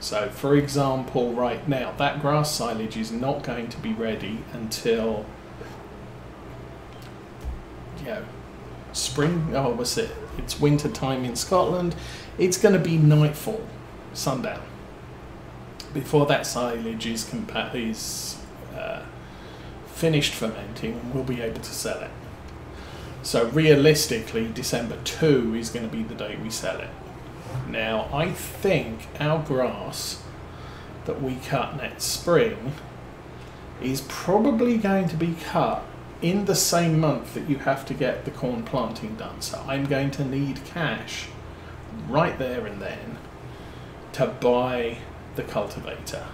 So for example, right now, that grass silage is not going to be ready until, you know, spring. Oh, what's it? It's winter time in Scotland. It's going to be nightfall, sundown, before that silage is finished fermenting, and we'll be able to sell it. So realistically, December 2 is going to be the day we sell it. Now, I think our grass that we cut next spring is probably going to be cut in the same month that you have to get the corn planting done. So I'm going to need cash right there and then to buy the cultivator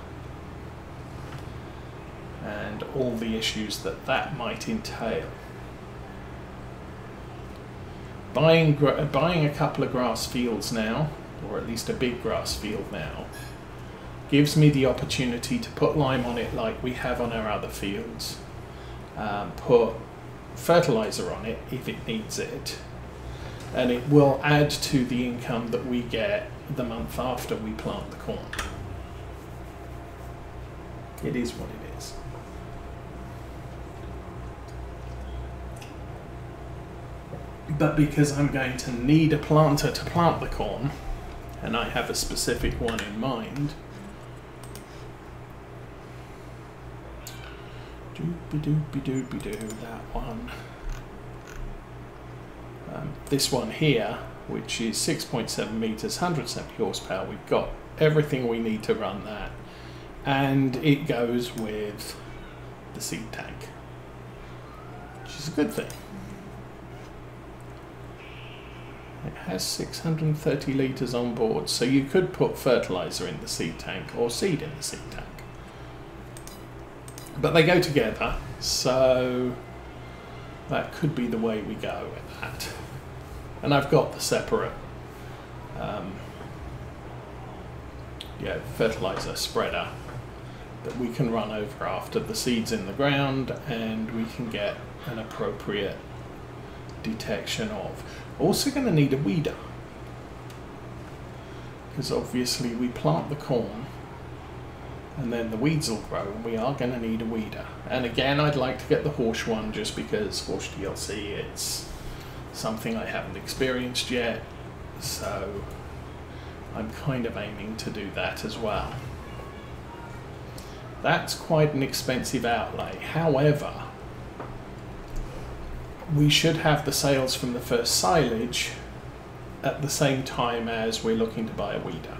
and all the issues that that might entail. Buying a couple of grass fields now, or at least a big grass field now, gives me the opportunity to put lime on it like we have on our other fields, put fertilizer on it if it needs it, and it will add to the income that we get the month after we plant the corn. It is what it is. But because I'm going to need a planter to plant the corn, and I have a specific one in mind, that one. This one here, which is 6.7 meters, 170 horsepower, we've got everything we need to run that, and it goes with the seed tank, which is a good thing. It has 630 litres on board, so you could put fertiliser in the seed tank or seed in the seed tank. But they go together, so that could be the way we go with that. And I've got the separate fertiliser spreader that we can run over after the seed's in the ground, and we can get an appropriate detection of. Also going to need a weeder, because obviously we plant the corn and then the weeds will grow, and we are going to need a weeder. And again, I'd like to get the Horsch one just because Horsch DLC, it's something I haven't experienced yet, so I'm kind of aiming to do that as well. That's quite an expensive outlay. However, we should have the sales from the first silage at the same time as we're looking to buy a weeder.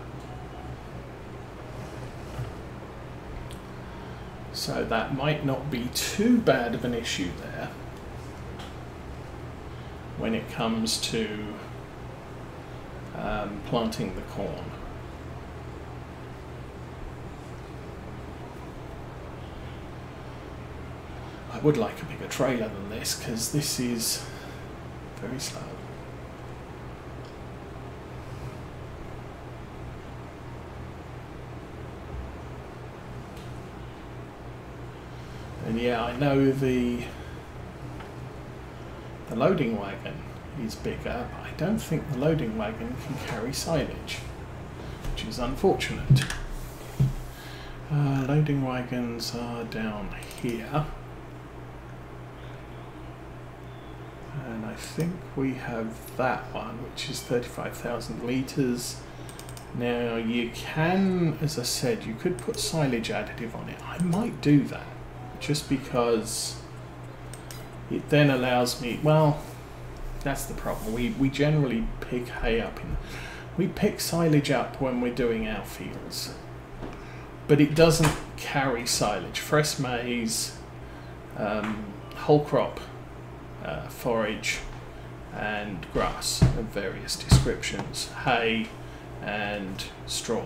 So that might not be too bad of an issue there when it comes to planting the corn. I would like a bigger trailer than this, because this is very slow. And yeah, I know the loading wagon is bigger, but I don't think the loading wagon can carry silage, which is unfortunate. Loading wagons are down here. And I think we have that one, which is 35,000 litres. Now you can, as I said, you could put silage additive on it. I might do that, just because it then allows me, well, that's the problem. We generally pick hay up we pick silage up when we're doing our fields, but it doesn't carry silage. Fresh maize, whole crop, forage and grass of various descriptions, hay and straw.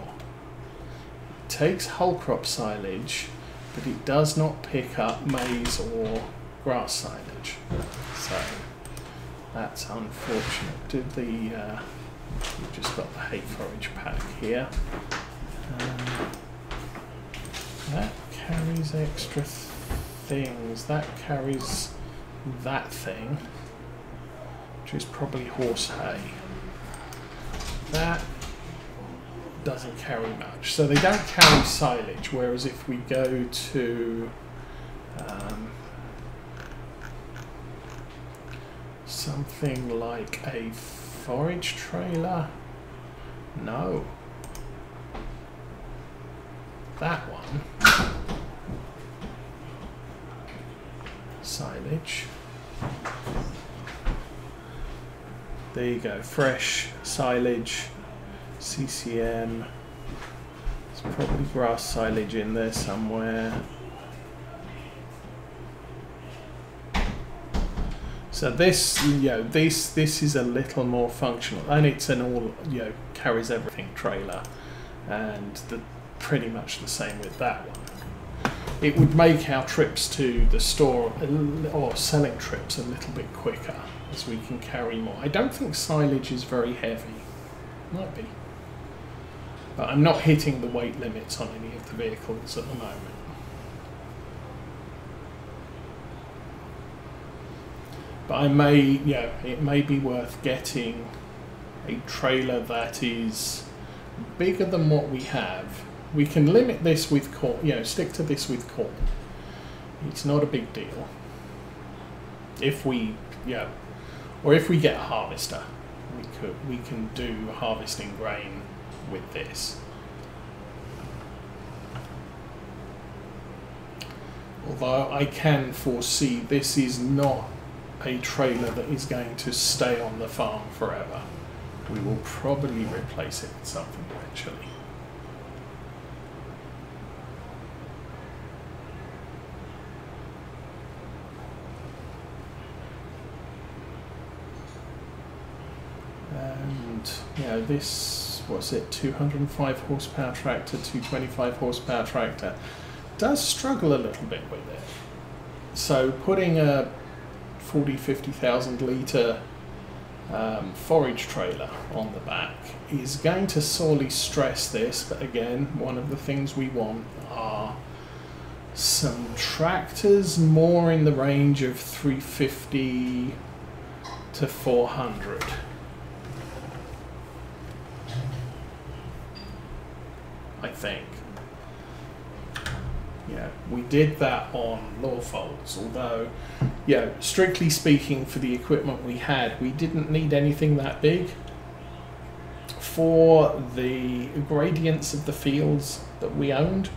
It takes whole crop silage, but it does not pick up maize or grass silage. So that's unfortunate. We've just got the hay forage pack here. That carries extra things. That carries that thing, which is probably horse hay. That doesn't carry much. So they don't carry silage, whereas if we go to something like a forage trailer, no. That one, silage. There you go, fresh silage, CCM. There's probably grass silage in there somewhere. So this, this is a little more functional, and it's an all, carries everything trailer, and pretty much the same with that one. It would make our trips to the store or selling trips a little bit quicker, as we can carry more. I don't think silage is very heavy. Might be. But I'm not hitting the weight limits on any of the vehicles at the moment. But I may, it may be worth getting a trailer that is bigger than what we have. We can limit this with corn, stick to this with corn. It's not a big deal. If we, or if we get a harvester, we can do harvesting grain with this. Although I can foresee this is not a trailer that is going to stay on the farm forever. We will probably replace it with something eventually. And this, what's it, 205 horsepower tractor, 225 horsepower tractor, does struggle a little bit with it. So putting a 50,000 litre forage trailer on the back is going to sorely stress this, but again, one of the things we want are some tractors more in the range of 350 to 400. I think. We did that on Lawfolds, although, strictly speaking, for the equipment we had, we didn't need anything that big. For the gradients of the fields that we owned,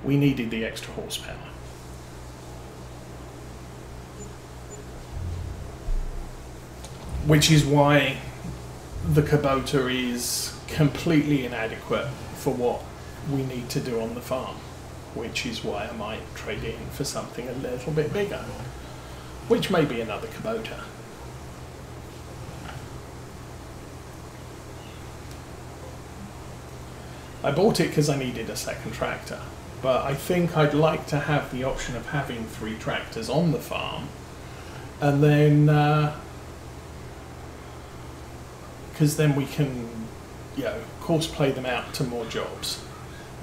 we needed the extra horsepower. Which is why the Kubota is completely inadequate for what we need to do on the farm, which is why I might trade in for something a little bit bigger, which may be another Kubota. I bought it because I needed a second tractor, but I think I'd like to have the option of having 3 tractors on the farm, and then because then we can course play them out to more jobs.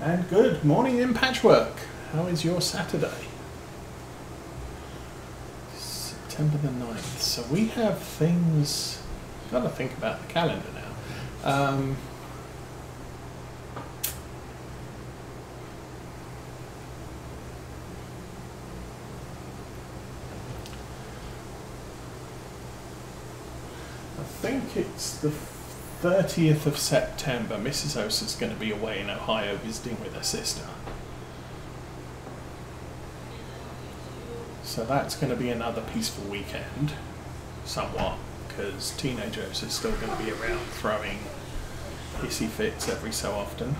And good morning in Patchwork. How is your Saturday? September the 9th. So we have things, got to think about the calendar now. I think it's the 30th of September. Mrs. Osa's going to be away in Ohio visiting with her sister. So that's going to be another peaceful weekend, somewhat, because teenage Osa's still going to be around throwing hissy fits every so often.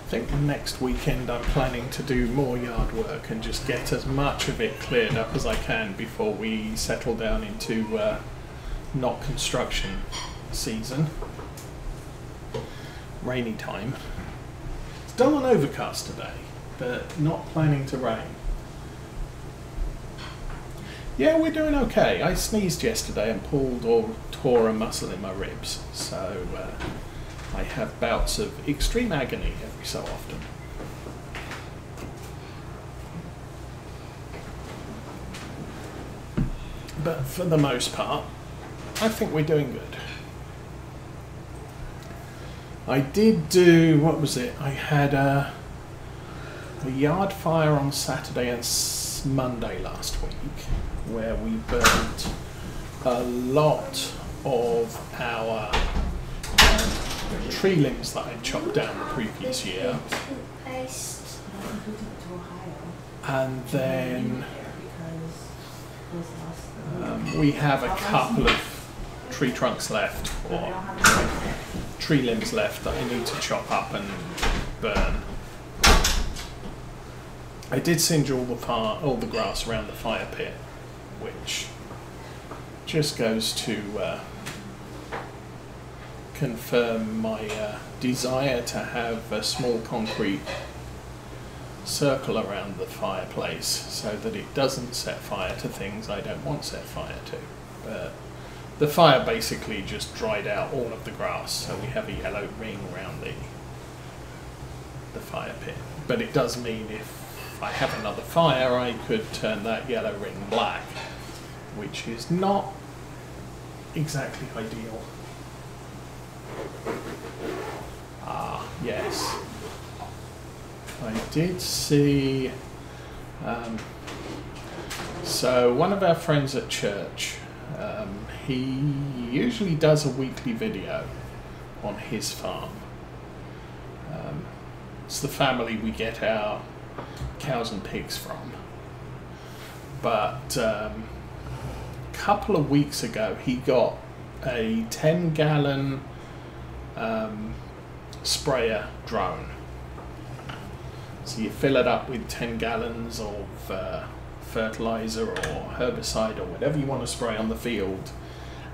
I think next weekend I'm planning to do more yard work and just get as much of it cleared up as I can before we settle down into not construction season. Rainy time. It's dull and overcast today, but not planning to rain. Yeah, we're doing okay. I sneezed yesterday and pulled or tore a muscle in my ribs, so I have bouts of extreme agony every so often. But for the most part, I think we're doing good. I did do, what was it? I had a yard fire on Saturday and Monday last week, where we burnt a lot of our tree limbs that I chopped down the previous year. And then we have a couple of tree trunks left, or tree limbs left, that I need to chop up and burn. I did singe all the grass around the fire pit, which just goes to confirm my desire to have a small concrete circle around the fireplace so that it doesn't set fire to things I don't want set fire to. But the fire basically just dried out all of the grass, so we have a yellow ring around the fire pit. But it does mean if I have another fire, I could turn that yellow ring black, which is not exactly ideal. Ah, yes. I did see, so one of our friends at church, he usually does a weekly video on his farm. It's the family we get our cows and pigs from. But a couple of weeks ago he got a 10-gallon sprayer drone. So you fill it up with 10 gallons of fertilizer or herbicide or whatever you want to spray on the field,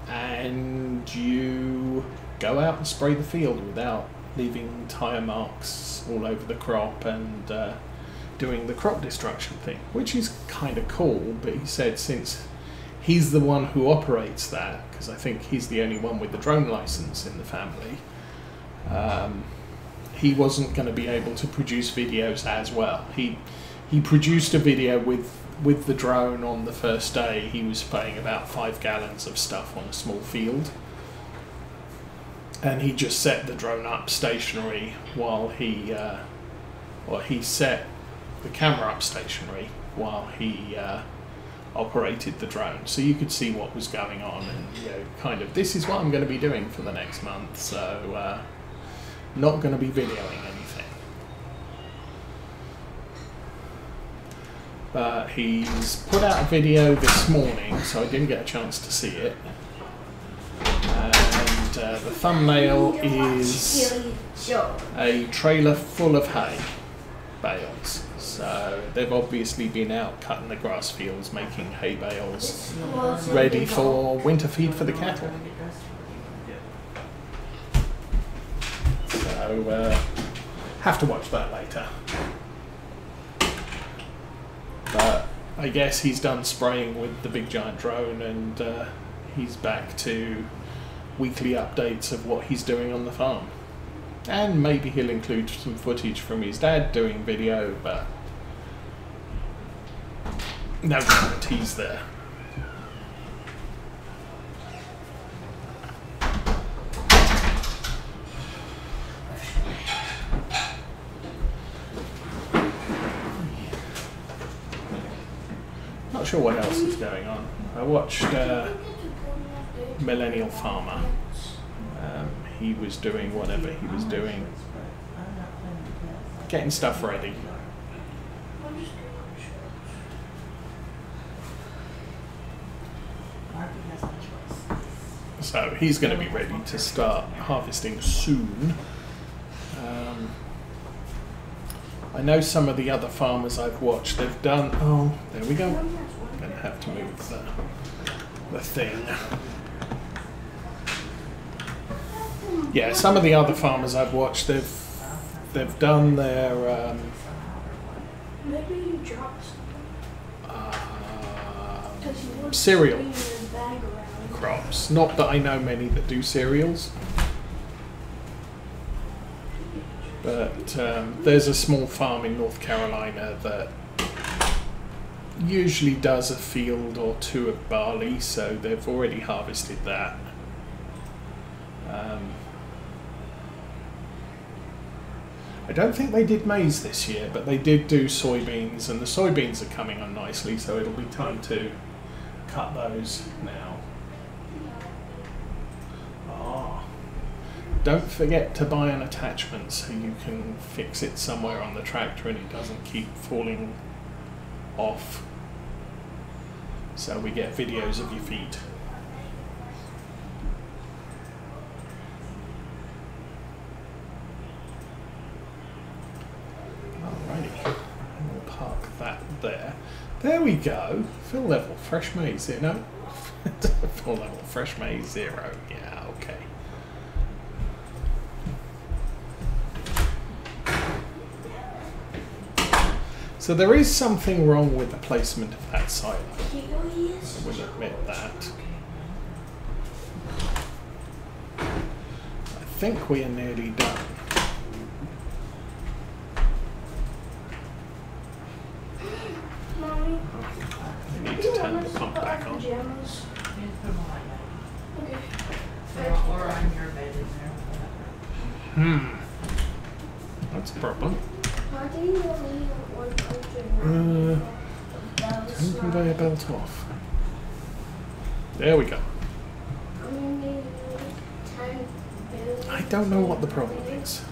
and you go out and spray the field without leaving tire marks all over the crop and doing the crop destruction thing, which is kind of cool. But he said since he's the one who operates that, because I think he's the only one with the drone license in the family, he wasn't going to be able to produce videos as well. He produced a video with the drone on the first day. He was spraying about 5 gallons of stuff on a small field, and he just set the drone up stationary while he set the camera up stationary while he operated the drone, so you could see what was going on, and kind of, this is what I'm going to be doing for the next month, so not going to be videoing anything. But he's put out a video this morning, so I didn't get a chance to see it. And the thumbnail is a trailer full of hay bales. So they've obviously been out cutting the grass fields, making hay bales ready for winter feed for the cattle. So have to watch that later. But I guess he's done spraying with the big giant drone, and he's back to weekly updates of what he's doing on the farm. And maybe he'll include some footage from his dad doing video, but no guarantees there. Not sure what else is going on. I watched Millennial Farmer. He was doing whatever he was doing, getting stuff ready. So he's going to be ready to start harvesting soon. I know some of the other farmers I've watched, they've done, oh, there we go. I'm going to have to move the thing. Yeah, some of the other farmers I've watched, they've done their cereal crops. Not that I know many that do cereals, but there's a small farm in North Carolina that usually does a field or two of barley, so they've already harvested that. I don't think they did maize this year, but they did do soybeans, and the soybeans are coming on nicely, so it'll be time to cut those now. Don't forget to buy an attachment so you can fix it somewhere on the tractor and it doesn't keep falling off, so we get videos of your feet. Alrighty, we'll park that there. There we go. Fill level, fresh maize. No, fill level, fresh maize 0. Yeah, okay. So there is something wrong with the placement of that silo. I will admit that. I think we are nearly done. We need to turn the pump back on. That's a problem. Turn conveyor belt off. There we go. I don't know what the problem is.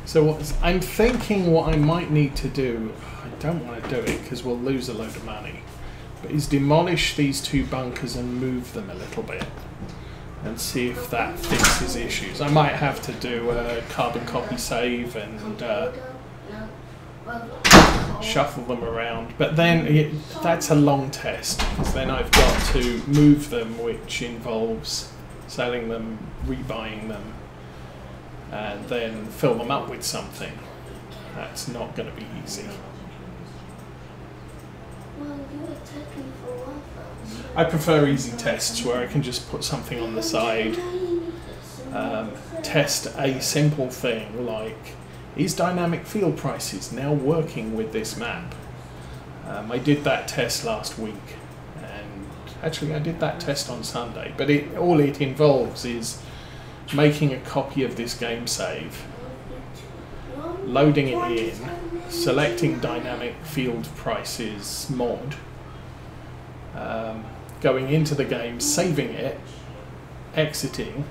So I'm thinking what I might need to do, I don't want to do it because we'll lose a load of money, but is demolish these 2 bunkers and move them a little bit and see if that fixes issues. I might have to do a carbon copy save and shuffle them around, but then that's a long test because then I've got to move them, which involves selling them, rebuying them, and then fill them up with something. That's not going to be easy. I prefer easy tests where I can just put something on the side, test a simple thing like, is dynamic field prices now working with this map? I did that test last week, and actually I did that test on Sunday, but all it involves is making a copy of this game save, loading it in, selecting dynamic field prices mod, going into the game, saving it, exiting,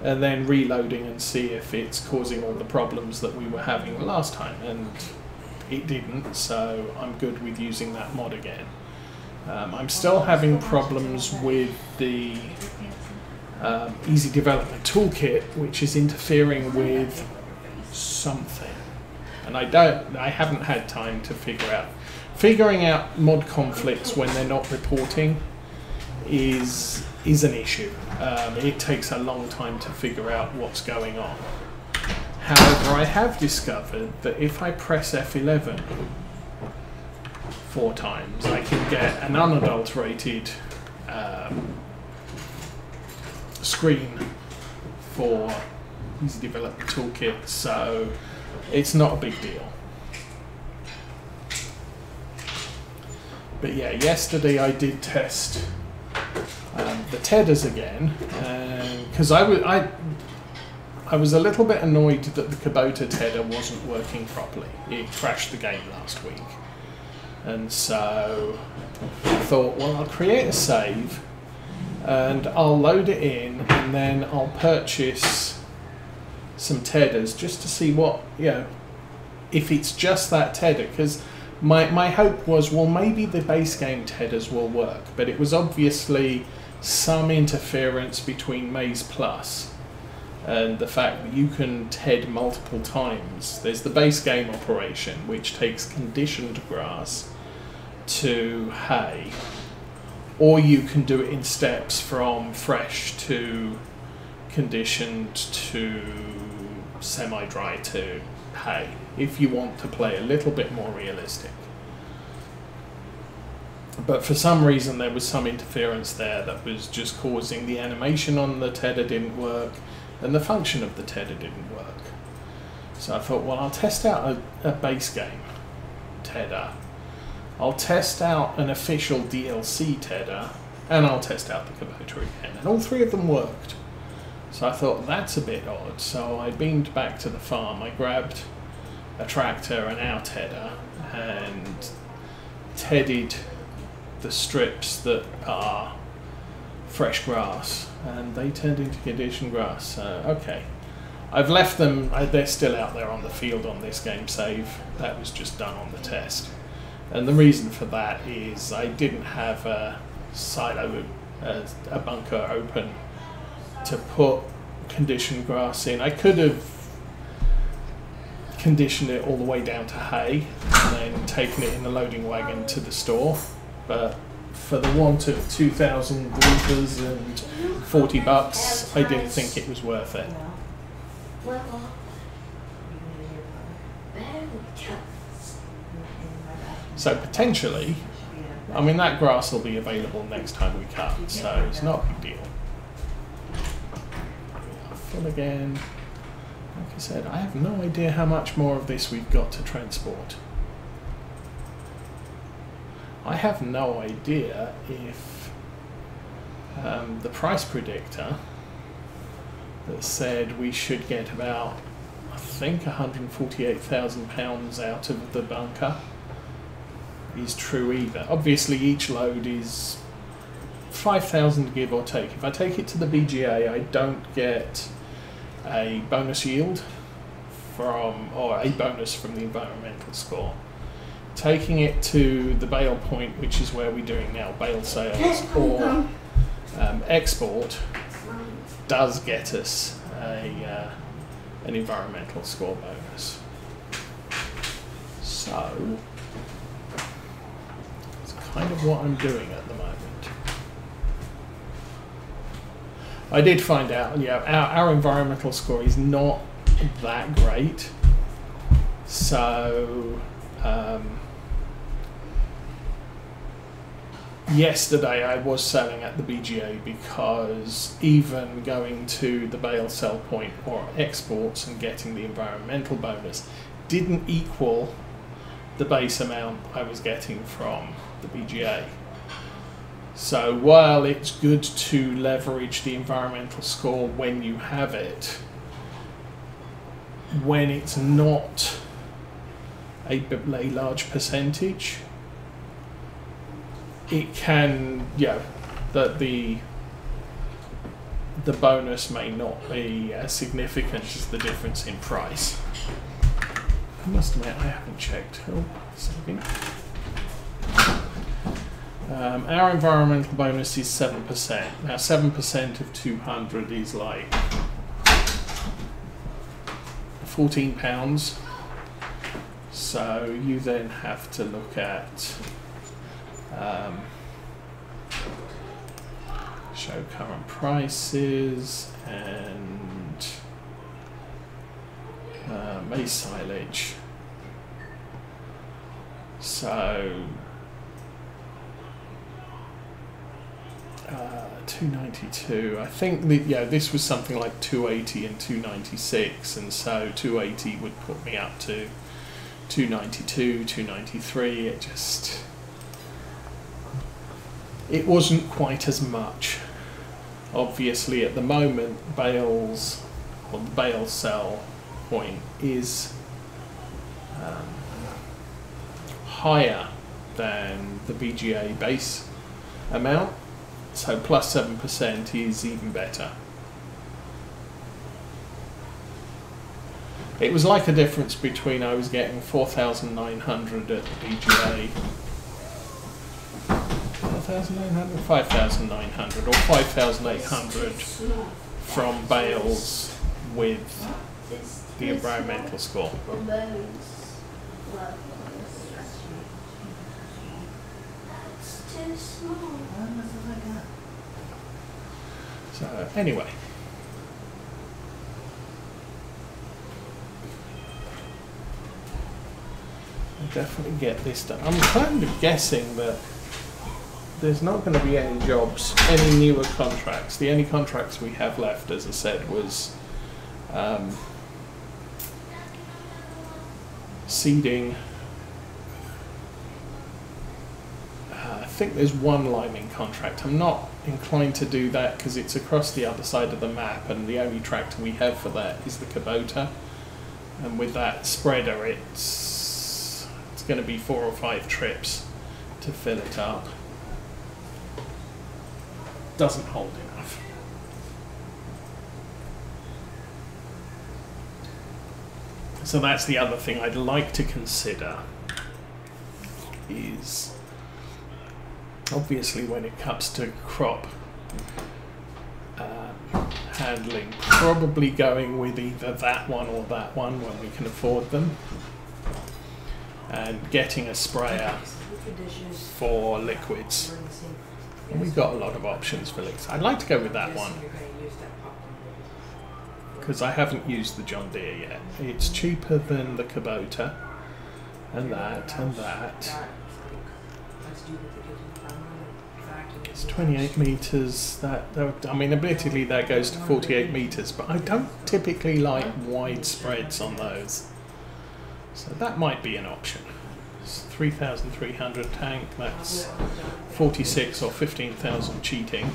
and then reloading and see if it's causing all the problems that we were having last time, and it didn't, so I'm good with using that mod again. I'm still having problems with the Easy Development Toolkit, which is interfering with something, and I haven't had time to figure out. Figuring out mod conflicts when they're not reporting is an issue. It takes a long time to figure out what's going on. However, I have discovered that if I press F11 4 times, I can get an unadulterated screen for Easy Development Toolkit, so it's not a big deal. But yeah, yesterday I did test the Tedders again, because I was a little bit annoyed that the Kubota Tedder wasn't working properly. It crashed the game last week, and so I thought, well, I'll create a save and I'll load it in, and then I'll purchase some Tedders just to see what, if it's just that Tedder, because my hope was, well, maybe the base game Tedders will work, but it was obviously some interference between Maize Plus and the fact that you can TED multiple times. There's the base game operation, which takes conditioned grass to hay, or you can do it in steps from fresh to conditioned to semi-dry to hay, if you want to play a little bit more realistic. But for some reason there was some interference there that was just causing the animation on the Tedder didn't work and the function of the Tedder didn't work. So I thought, well, I'll test out a base game Tedder. I'll test out an official DLC Tedder, and I'll test out the Kubota again. And all three of them worked. So I thought, that's a bit odd. So I beamed back to the farm. I grabbed a tractor and our Tedder and tedded the strips that are fresh grass, and they turned into conditioned grass. So, okay. I've left them, they're still out there on the field on this game save. That was just done on the test. And the reason for that is I didn't have a silo, a bunker open to put conditioned grass in. I could have conditioned it all the way down to hay and then taken it in the loading wagon to the store, but for the want of 2,000 litres and $40, I didn't think it was worth it. So potentially, I mean, that grass will be available next time we cut, so it's not a big deal. Full again. Like I said, I have no idea how much more of this we've got to transport. I have no idea if the price predictor that said we should get about, I think, £148,000 out of the bunker is true either. Obviously each load is 5,000 give or take. If I take it to the BGA, I don't get a bonus yield from, or a bonus from the environmental score. Taking it to the bale point, which is where we're doing now bale sales or export, does get us an environmental score bonus. So it's kind of what I'm doing at the moment. I did find out, yeah, our environmental score is not that great. So yesterday I was selling at the BGA because even going to the bale sell point or exports and getting the environmental bonus didn't equal the base amount I was getting from the BGA. So while it's good to leverage the environmental score when you have it, when it's not a large percentage, it can, yeah, that the bonus may not be as significant as the difference in price. I must admit I haven't checked. Oh, second. Our environmental bonus is 7%. Now 7% of 200 is like £14. So you then have to look at show current prices and maize silage. So 292. I think that, yeah, this was something like 280 and 296, and so 280 would put me up to 292, 293. It wasn't quite as much. Obviously at the moment bales, or the bale sell point is higher than the BGA base amount, so plus 7% is even better. It was like a difference between I was getting 4,900 at the BGA, 4,900, 5,900 or 5,800 from bales with the environmental score. So anyway, I'll definitely get this done. I'm kind of guessing that there's not going to be any jobs, any newer contracts. The only contracts we have left, as I said, was seeding. I think there's one liming contract. I'm not inclined to do that because it's across the other side of the map, and the only tractor we have for that is the Kubota. And with that spreader, it's going to be 4 or 5 trips to fill it up. Doesn't hold enough. So that's the other thing I'd like to consider, is obviously when it comes to crop handling, probably going with either that one or that one when we can afford them, and getting a sprayer for liquids. And we've got a lot of options for liquids. I'd like to go with that one because I haven't used the John Deere yet. It's cheaper than the Kubota and that and that. It's 28 meters. That I mean, admittedly that goes to 48 meters, but I don't typically like wide spreads on those, so that might be an option. It's 3,300 tank. That's 46 or 15,000 cheating.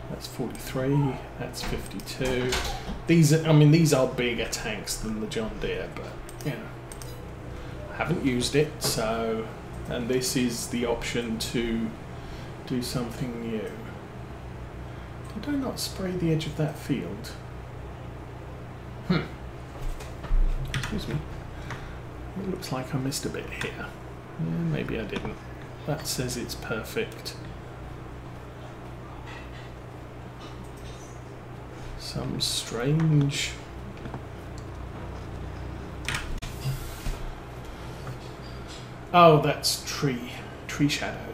That's 43. That's 52. These are bigger tanks than the John Deere, but you know, I haven't used it, so, and this is the option to do something new. Did I not spray the edge of that field? Excuse me. It looks like I missed a bit here. Yeah, maybe I didn't. That says it's perfect. Some strange... Oh, that's tree shadow.